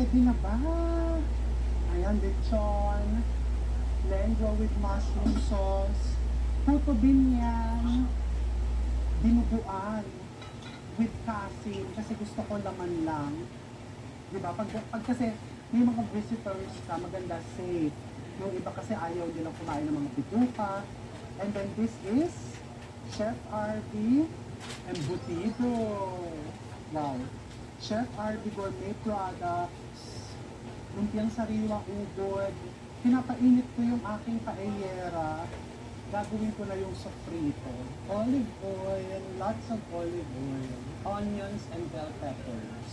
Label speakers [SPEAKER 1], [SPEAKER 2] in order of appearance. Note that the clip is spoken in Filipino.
[SPEAKER 1] ready na ba? Ayan, lechon. Lengua with mushroom sauce. Puto binyan. Dinuguan. With kasim. Kasi gusto ko laman lang. Diba? Pag kasi may mga visitors ka, maganda safe. Yung iba kasi ayaw nilang kumain ng mga bituka. And then this is Chef RB Embutido. Wow. Chef RB Gourmet Products. Lumpiang sariwa ugod. Pinapainit ko yung aking paellera. Gagawin ko na yung sofrito. Olive oil, lots of olive oil, onions and bell peppers.